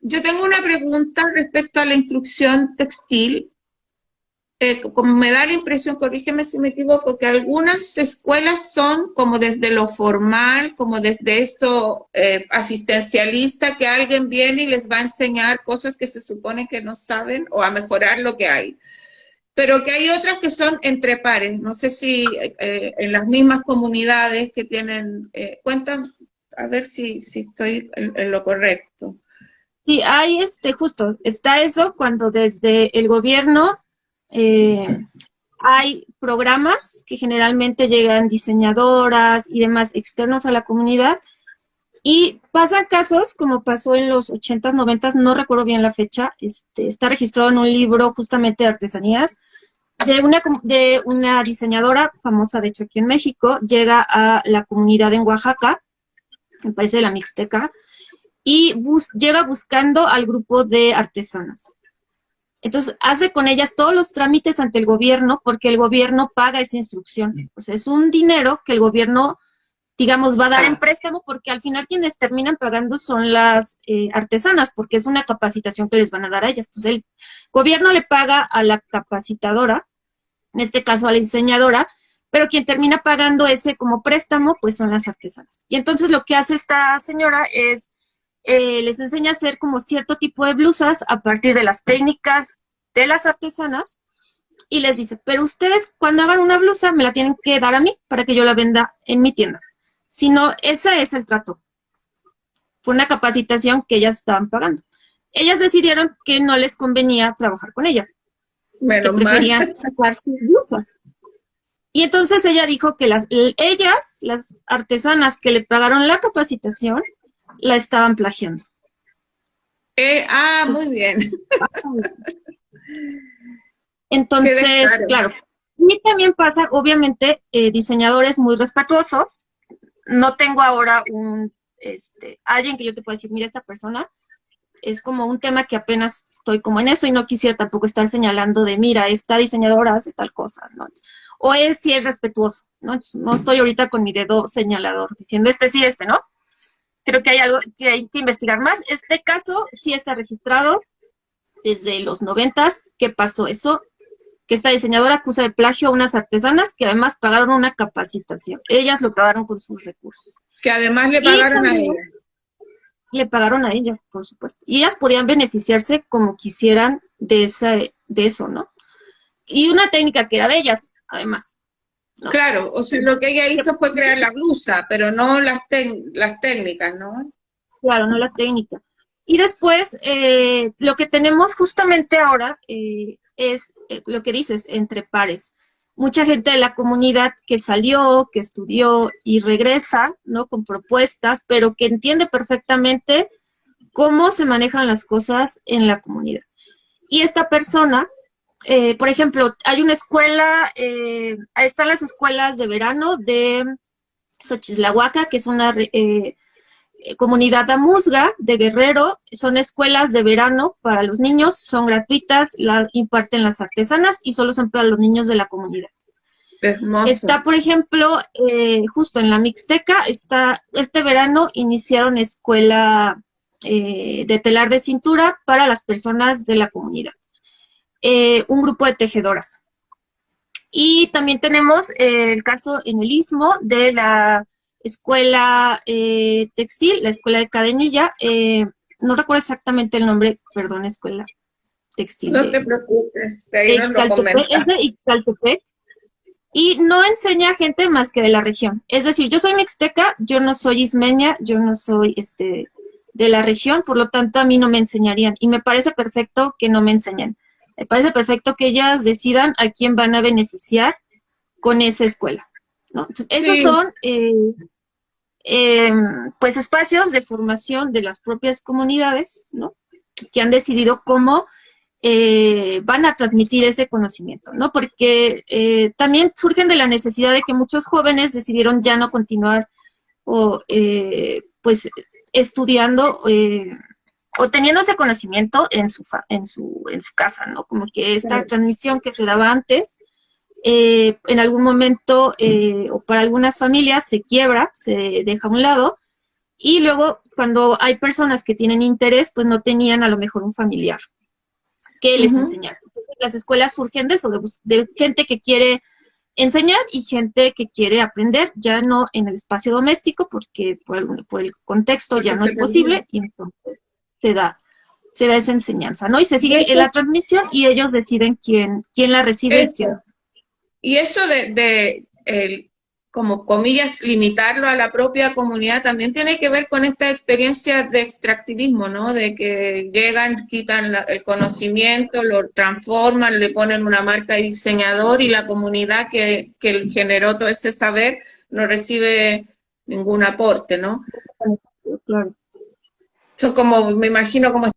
yo tengo una pregunta respecto a la instrucción textil. Como me da la impresión, corrígeme si me equivoco, que algunas escuelas son como desde lo formal, como desde esto asistencialista, que alguien viene y les va a enseñar cosas que se supone que no saben o a mejorar lo que hay. Pero que hay otras que son entre pares. No sé si en las mismas comunidades que tienen, cuentan, a ver si estoy en lo correcto. Sí, hay justo, está eso cuando desde el gobierno eh, hay programas que generalmente llegan diseñadoras y demás externos a la comunidad, y pasan casos como pasó en los 80s, 90s, no recuerdo bien la fecha, está registrado en un libro justamente de artesanías, de una diseñadora famosa, de hecho aquí en México, llega a la comunidad en Oaxaca, me parece de la Mixteca, y llega buscando al grupo de artesanas. Entonces, hace con ellas todos los trámites ante el gobierno, porque el gobierno paga esa instrucción. O sea, es un dinero que el gobierno, digamos, va a dar en Ah, préstamo, porque al final quienes terminan pagando son las artesanas, porque es una capacitación que les van a dar a ellas. Entonces, el gobierno le paga a la capacitadora, en este caso a la diseñadora, pero quien termina pagando ese como préstamo, pues son las artesanas. Y entonces lo que hace esta señora es les enseña a hacer como cierto tipo de blusas a partir de las técnicas de las artesanas, y les dice, pero ustedes cuando hagan una blusa me la tienen que dar a mí para que yo la venda en mi tienda. Si no, ese es el trato. Fue una capacitación que ellas estaban pagando. Ellas decidieron que no les convenía trabajar con ella, que menos mal. preferían sacar sus blusas. Y entonces ella dijo que las artesanas que le pagaron la capacitación, la estaban plagiando. Entonces, Muy bien. Qué Entonces, descaro. claro, y también pasa, obviamente, diseñadores muy respetuosos. No tengo ahora alguien que yo te pueda decir, mira, esta persona es como un tema que apenas estoy como en eso, y no quisiera tampoco estar señalando de, mira, esta diseñadora hace tal cosa, ¿no? O si es respetuoso, ¿no? Entonces, no estoy ahorita con mi dedo señalador diciendo sí, ¿no? Creo que hay algo que hay que investigar más. Este caso sí está registrado desde los 90s. ¿Qué pasó? Eso, que esta diseñadora acusa de plagio a unas artesanas que además pagaron una capacitación. Ellas lo pagaron con sus recursos. Que además le Y pagaron a también ella. le pagaron a ella, por supuesto. Y ellas podían beneficiarse como quisieran de eso, ¿no? Y una técnica que era de ellas, además, ¿no? Claro, o sea, lo que ella Que, hizo fue crear la blusa, pero no las técnicas, ¿no? claro, no la técnica. Y después, lo que tenemos justamente ahora es lo que dices, entre pares. Mucha gente de la comunidad que salió, que estudió y regresa, ¿no? Con propuestas, pero que entiende perfectamente cómo se manejan las cosas en la comunidad. Y esta persona, por ejemplo, hay una escuela, están las escuelas de verano de Xochislahuaca, que es Comunidad Amuzga de Guerrero, son escuelas de verano para los niños, son gratuitas, las imparten las artesanas y solo son para los niños de la comunidad. Hermoso. Está, por ejemplo, justo en la Mixteca, este verano iniciaron escuela de telar de cintura para las personas de la comunidad. Un grupo de tejedoras. Y también tenemos el caso en el Istmo de la escuela textil, la escuela de Cadenilla. No recuerdo exactamente el nombre, perdón, escuela textil. No te preocupes, de ahí nos lo comentas. Es de Ixtaltepec. Y no enseña a gente más que de la región. Es decir, yo soy mixteca, yo no soy ismeña, yo no soy de la región, por lo tanto a mí no me enseñarían. Y me parece perfecto que no me enseñen. Me parece perfecto que ellas decidan a quién van a beneficiar con esa escuela, ¿no? Entonces, esos son pues espacios de formación de las propias comunidades, ¿no? Que han decidido cómo van a transmitir ese conocimiento, ¿no? Porque también surgen de la necesidad de que muchos jóvenes decidieron ya no continuar pues estudiando o teniendo ese conocimiento en su casa, ¿no? Como que esta transmisión que se daba antes, en algún momento, o para algunas familias se quiebra, se deja a un lado, y luego cuando hay personas que tienen interés, pues no tenían a lo mejor un familiar que les enseñara. Entonces, las escuelas surgen de eso, de gente que quiere enseñar y gente que quiere aprender, ya no en el espacio doméstico, porque por el contexto ya no es posible, y entonces se da esa enseñanza, ¿no? Y se sigue en la transmisión y ellos deciden quién la recibe y quién no. Y eso como comillas, limitarlo a la propia comunidad también tiene que ver con esta experiencia de extractivismo, ¿no? De que llegan, quitan el conocimiento, lo transforman, le ponen una marca de diseñador y la comunidad que generó todo ese saber no recibe ningún aporte, ¿no? Claro. Son como, me imagino como...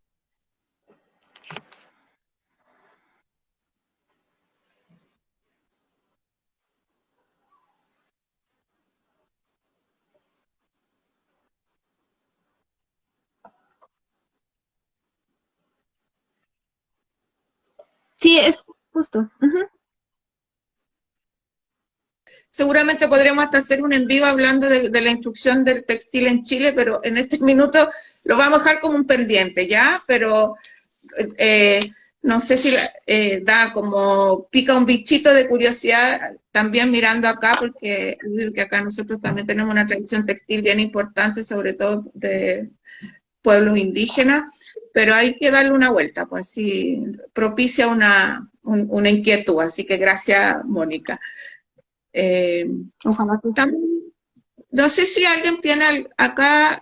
Sí, es justo. Seguramente podremos hasta hacer un en vivo hablando de la instrucción del textil en Chile, pero en este minuto lo vamos a dejar como un pendiente, ¿ya? Pero no sé si da como pica un bichito de curiosidad también mirando acá, porque que acá nosotros también tenemos una tradición textil bien importante, sobre todo de pueblos indígenas, pero hay que darle una vuelta, pues sí, propicia una inquietud, así que gracias, Mónica. No sé si alguien tiene acá,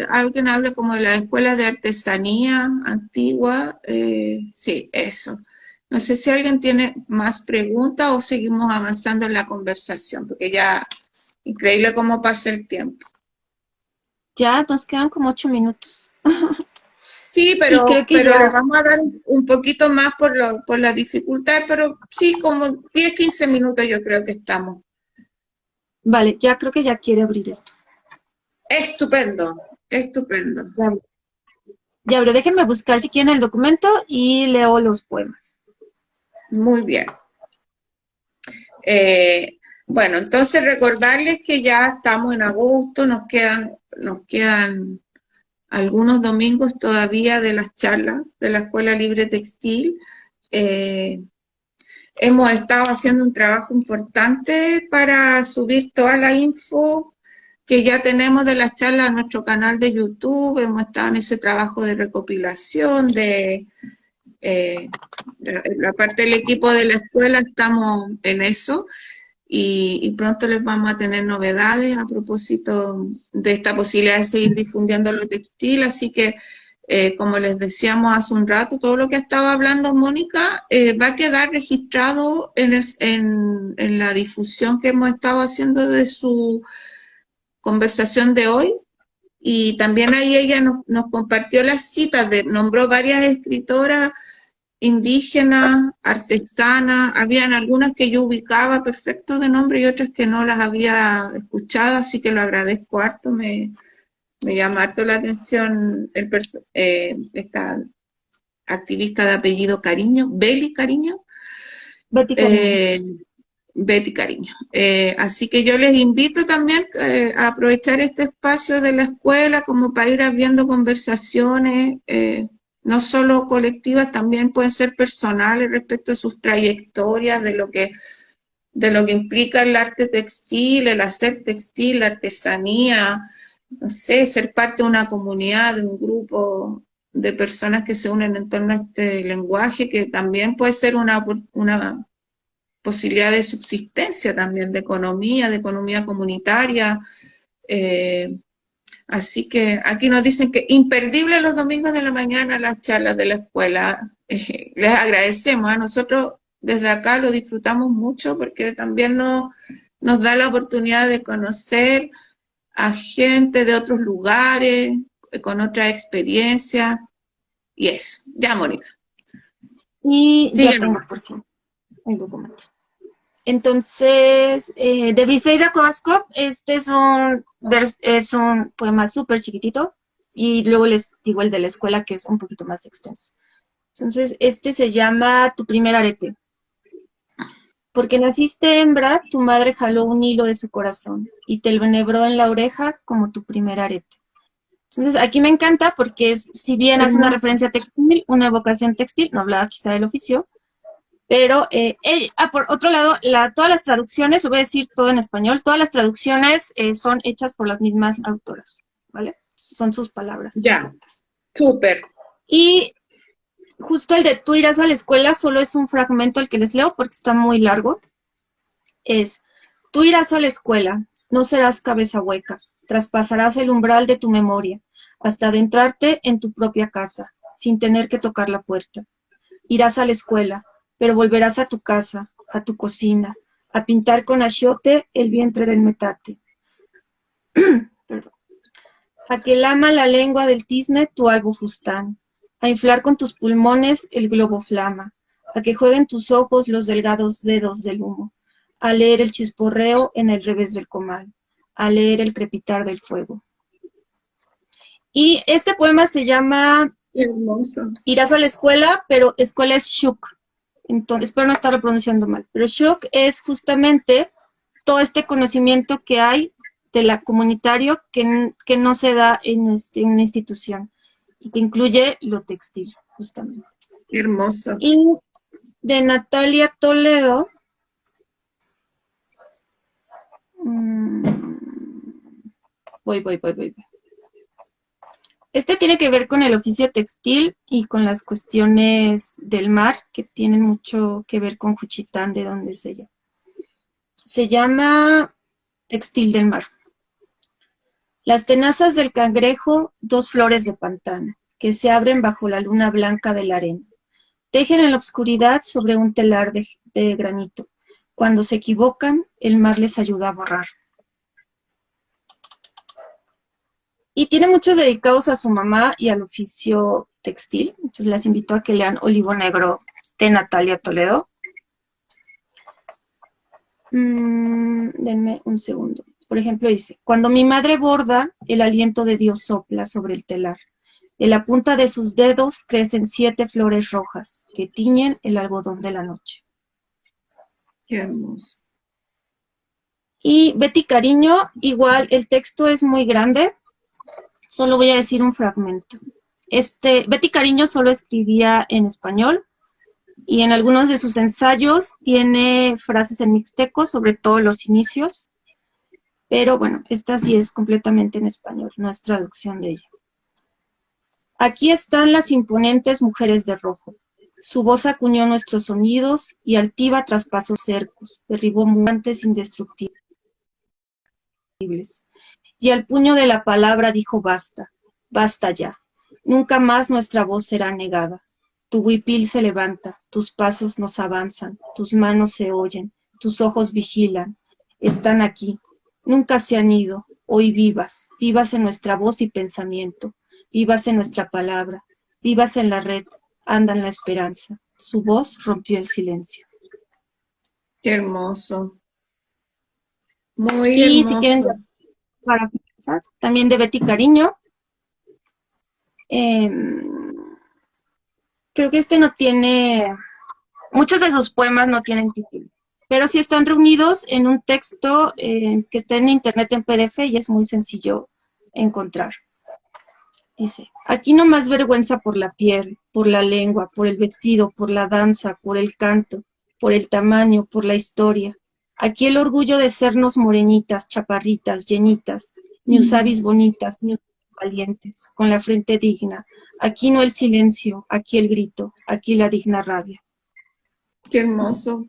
alguien hable como de la escuela de artesanía antigua, sí, eso. No sé si alguien tiene más preguntas o seguimos avanzando en la conversación, porque ya, increíble cómo pasa el tiempo. Ya nos quedan como 8 minutos. Sí, pero ya... le vamos a dar un poquito más por la dificultad, pero sí, como 10, 15 minutos yo creo que estamos. Vale, ya creo que ya quiere abrir esto. Estupendo, estupendo. Ya abrió, déjenme buscar si quieren el documento y leo los poemas. Muy bien. Bueno, entonces recordarles que ya estamos en agosto, nos quedan algunos domingos todavía de las charlas de la Escuela Libre Textil. Hemos estado haciendo un trabajo importante para subir toda la info que ya tenemos de las charlas a nuestro canal de YouTube. Hemos estado en ese trabajo de recopilación, la parte del equipo de la escuela estamos en eso. Y pronto les vamos a tener novedades a propósito de esta posibilidad de seguir difundiendo lo textil, así que como les decíamos hace un rato, todo lo que estaba hablando Mónica va a quedar registrado en la difusión que hemos estado haciendo de su conversación de hoy, y también ahí ella nos compartió las citas, nombró varias escritoras indígenas, artesanas, habían algunas que yo ubicaba perfecto de nombre y otras que no las había escuchado, así que lo agradezco harto, me Me llama harto la atención esta activista de apellido Cariño, Beli Cariño, Betty Cariño. eh, Betty Cariño. Así que yo les invito también a aprovechar este espacio de la escuela como para ir abriendo conversaciones, no solo colectivas, también pueden ser personales respecto a sus trayectorias, de lo que implica el arte textil, el hacer textil, la artesanía, no sé, ser parte de una comunidad, de un grupo de personas que se unen en torno a este lenguaje, que también puede ser una posibilidad de subsistencia también, de economía comunitaria. eh, Así que aquí nos dicen que imperdible los domingos de la mañana las charlas de la escuela. Les agradecemos, a nosotros desde acá lo disfrutamos mucho porque también nos da la oportunidad de conocer a gente de otros lugares, con otras experiencias, y eso. Ya, Mónica. Y ya Síguenos. tengo por fin el documento. Entonces, de Briseida Kovaskov, este es un poema súper chiquitito, y luego les digo el de la escuela, que es un poquito más extenso. Entonces, este se llama Tu primer arete. Porque naciste hembra, tu madre jaló un hilo de su corazón y te lo enhebró en la oreja como tu primer arete. Entonces, aquí me encanta porque si bien hace una Hermoso. referencia textil, una evocación textil, no hablaba quizá del oficio, pero, por otro lado, todas las traducciones, lo voy a decir todo en español, todas las traducciones son hechas por las mismas autoras, ¿vale? Son sus palabras Ya, exactas. súper. Y justo el de tú irás a la escuela solo es un fragmento al que les leo porque está muy largo. Tú irás a la escuela, no serás cabeza hueca, traspasarás el umbral de tu memoria, hasta adentrarte en tu propia casa, sin tener que tocar la puerta. Irás a la escuela, pero volverás a tu casa, a tu cocina, a pintar con achiote el vientre del metate. Perdón. A que lama la lengua del tizne tu albo fustán, a inflar con tus pulmones el globo flama, a que jueguen tus ojos los delgados dedos del humo, a leer el chisporreo en el revés del comal, a leer el crepitar del fuego. Y este poema se llama Hermoso. Irás a la escuela, pero escuela es shuk. Entonces, espero no estarlo pronunciando mal, pero shuk es justamente todo este conocimiento que hay de la comunitario que no se da en una institución y que incluye lo textil, justamente. Hermoso. Y de Natalia Toledo, voy. Este tiene que ver con el oficio textil y con las cuestiones del mar, que tienen mucho que ver con Juchitán, de donde es ella. Se llama Textil del mar. Las tenazas del cangrejo, dos flores de pantano, que se abren bajo la luna blanca de la arena. Tejen en la oscuridad sobre un telar de granito. Cuando se equivocan, el mar les ayuda a borrar. Y tiene muchos dedicados a su mamá y al oficio textil. Entonces las invito a que lean Olivo Negro de Natalia Toledo. Denme un segundo. Por ejemplo, dice, cuando mi madre borda, el aliento de Dios sopla sobre el telar. De la punta de sus dedos crecen 7 flores rojas que tiñen el algodón de la noche. Qué hermoso. Y Betty Cariño, igual el texto es muy grande, solo voy a decir un fragmento. Betty Cariño solo escribía en español y en algunos de sus ensayos tiene frases en mixteco, sobre todo los inicios, pero bueno, esta sí es completamente en español, no es traducción de ella. Aquí están las imponentes mujeres de rojo. Su voz acuñó nuestros sonidos y altiva traspasó cercos, derribó murantes indestructibles. Y al puño de la palabra dijo basta, basta ya. Nunca más nuestra voz será negada. Tu huipil se levanta, tus pasos nos avanzan, tus manos se oyen, tus ojos vigilan. Están aquí, nunca se han ido, hoy vivas, vivas en nuestra voz y pensamiento, vivas en nuestra palabra, vivas en la red, andan la esperanza. Su voz rompió el silencio. Qué hermoso. Muy Y si quieren, hermoso. para también de Betty Cariño. Creo que este no tiene, muchos de sus poemas no tienen título, pero sí están reunidos en un texto que está en internet en PDF y es muy sencillo encontrar. Dice, aquí no más vergüenza por la piel, por la lengua, por el vestido, por la danza, por el canto, por el tamaño, por la historia. Aquí el orgullo de sernos morenitas, chaparritas, llenitas, ñusabis bonitas, ñusabis valientes, con la frente digna. Aquí no el silencio, aquí el grito, aquí la digna rabia. Qué hermoso.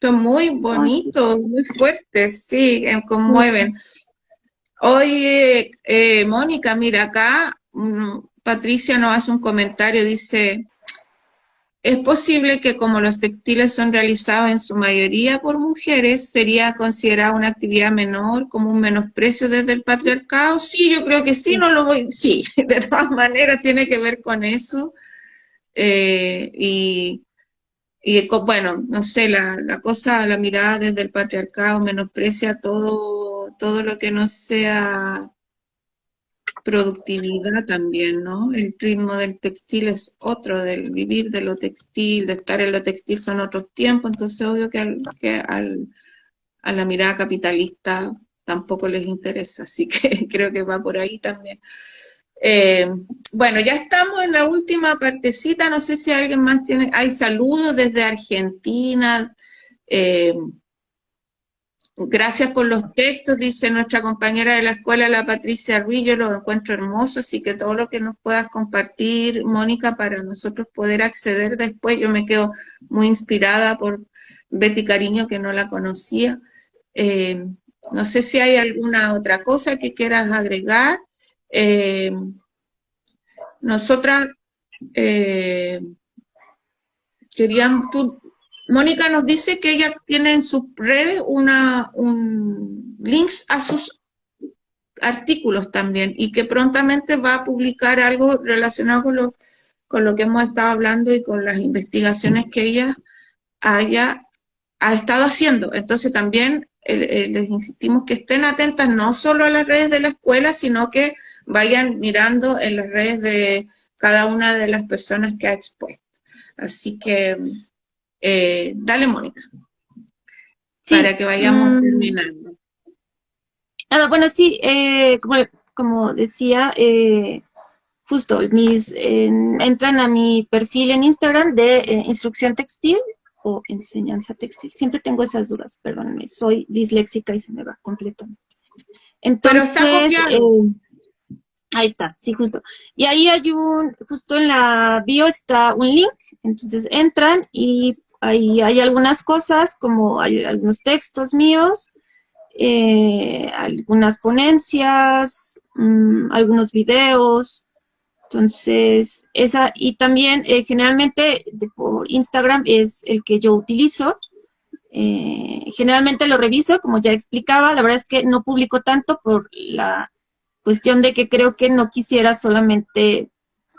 Son muy Ay, sí. bonitos, muy fuertes, sí, conmueven. Oye, Mónica, mira acá, Patricia nos hace un comentario, dice, es posible que como los textiles son realizados en su mayoría por mujeres, sería considerada una actividad menor, como un menosprecio desde el patriarcado. Sí, yo creo que sí, Sí. no lo voy, sí, de todas maneras tiene que ver con eso. Y bueno, no sé, la cosa, la mirada desde el patriarcado menosprecia todo lo que no sea productividad también, ¿no? El ritmo del textil es otro, del vivir de lo textil, de estar en lo textil son otros tiempos, entonces obvio a la mirada capitalista tampoco les interesa, así que creo que va por ahí también. Eh, bueno, ya estamos en la última partecita, no sé si alguien más tiene, hay saludos desde Argentina, eh, gracias por los textos, dice nuestra compañera de la escuela, la Patricia Ruiz, yo los encuentro hermosos, así que todo lo que nos puedas compartir, Mónica, para nosotros poder acceder después, yo me quedo muy inspirada por Betty Cariño, que no la conocía. Eh, no sé si hay alguna otra cosa que quieras agregar. Eh, nosotras eh, queríamos, Mónica nos dice que ella tiene en sus redes links a sus artículos también y que prontamente va a publicar algo relacionado con lo que hemos estado hablando y con las investigaciones que ella ha estado haciendo. Entonces también les insistimos que estén atentas no solo a las redes de la escuela, sino que vayan mirando en las redes de cada una de las personas que ha expuesto. Así que dale, Mónica, Sí, para que vayamos terminando. bueno, sí, como decía, justo entran a mi perfil en Instagram de instrucción textil o enseñanza textil. Siempre tengo esas dudas, perdónenme, soy disléxica y se me va completamente. Pero está Entonces, copiado. ahí está, sí, justo. Y ahí justo en la bio está un link, entonces entran y ahí hay algunas cosas, como hay algunos textos míos, algunas ponencias, algunos videos. Entonces, y también generalmente por Instagram es el que yo utilizo. Generalmente lo reviso, como ya explicaba, la verdad es que no publico tanto por la cuestión de que creo que no quisiera solamente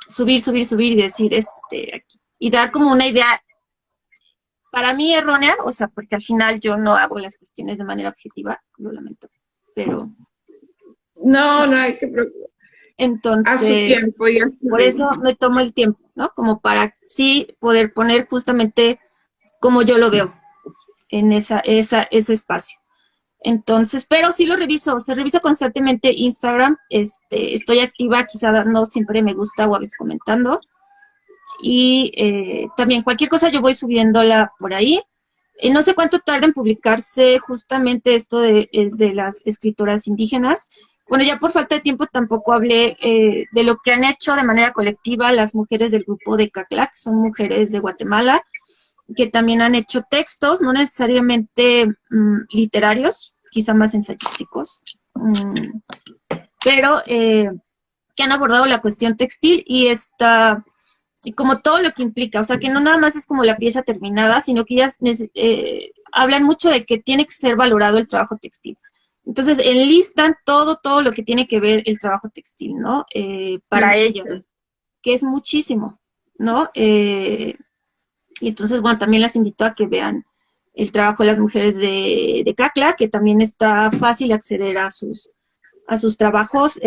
subir y decir aquí, y dar como una idea para mí errónea, o sea, porque al final yo no hago las cuestiones de manera objetiva, lo lamento, pero No, no hay que preocupar. A su entonces, tiempo y a su por eso ritmo. me tomo el tiempo, ¿no? Como para sí poder poner justamente como yo lo veo en ese espacio. Entonces, pero sí lo reviso, o sea, reviso constantemente Instagram, estoy activa, quizá no siempre me gusta o a veces comentando, y también cualquier cosa yo voy subiéndola por ahí. No sé cuánto tarda en publicarse justamente esto de las escritoras indígenas. Bueno, ya por falta de tiempo tampoco hablé de lo que han hecho de manera colectiva las mujeres del grupo de CACLAC, son mujeres de Guatemala, que también han hecho textos, no necesariamente literarios, quizá más ensayísticos, pero que han abordado la cuestión textil y como todo lo que implica, o sea, que no nada más es como la pieza terminada, sino que ellas hablan mucho de que tiene que ser valorado el trabajo textil. Entonces, enlistan todo lo que tiene que ver el trabajo textil, ¿no? Para ellas, que es muchísimo, ¿no? Y entonces, bueno, también las invito a que vean el trabajo de las mujeres de CACLA, que también está fácil acceder a sus trabajos.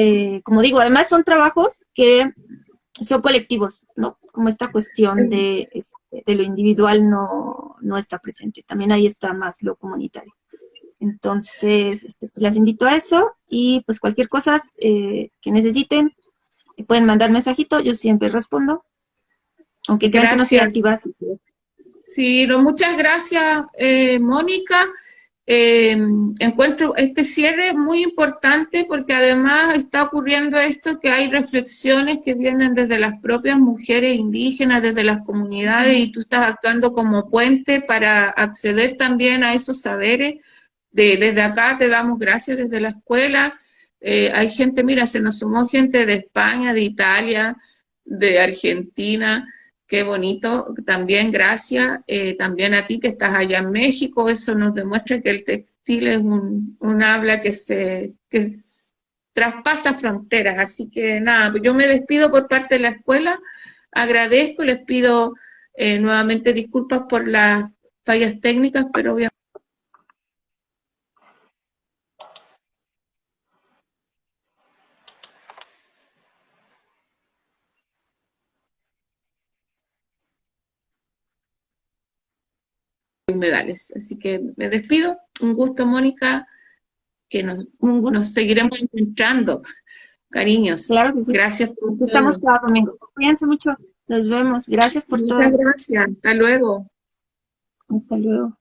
Como digo, además son trabajos que son colectivos, ¿no? Como esta cuestión de lo individual no está presente. También ahí está más lo comunitario. Entonces, las invito a eso y pues cualquier cosa que necesiten, pueden mandar mensajito, yo siempre respondo, aunque crean que no estoy Gracias. activa. Sí, no, muchas gracias, Mónica. Encuentro este cierre muy importante porque además está ocurriendo esto, que hay reflexiones que vienen desde las propias mujeres indígenas, desde las comunidades, y tú estás actuando como puente para acceder también a esos saberes. Desde acá te damos gracias desde la escuela. Hay gente, mira, se nos sumó gente de España, de Italia, de Argentina. Qué bonito, también gracias, también a ti que estás allá en México. Eso nos demuestra que el textil es un habla que traspasa fronteras. Así que nada, pues yo me despido por parte de la escuela, agradezco, les pido nuevamente disculpas por las fallas técnicas, pero obviamente humedales. Así que me despido, un gusto, Mónica, que Un gusto, nos seguiremos encontrando. Cariños, claro que sí. gracias por Aquí estamos todo. cada domingo. Cuídense mucho, nos vemos. Gracias por Muchas todo. gracias, hasta luego. Hasta luego.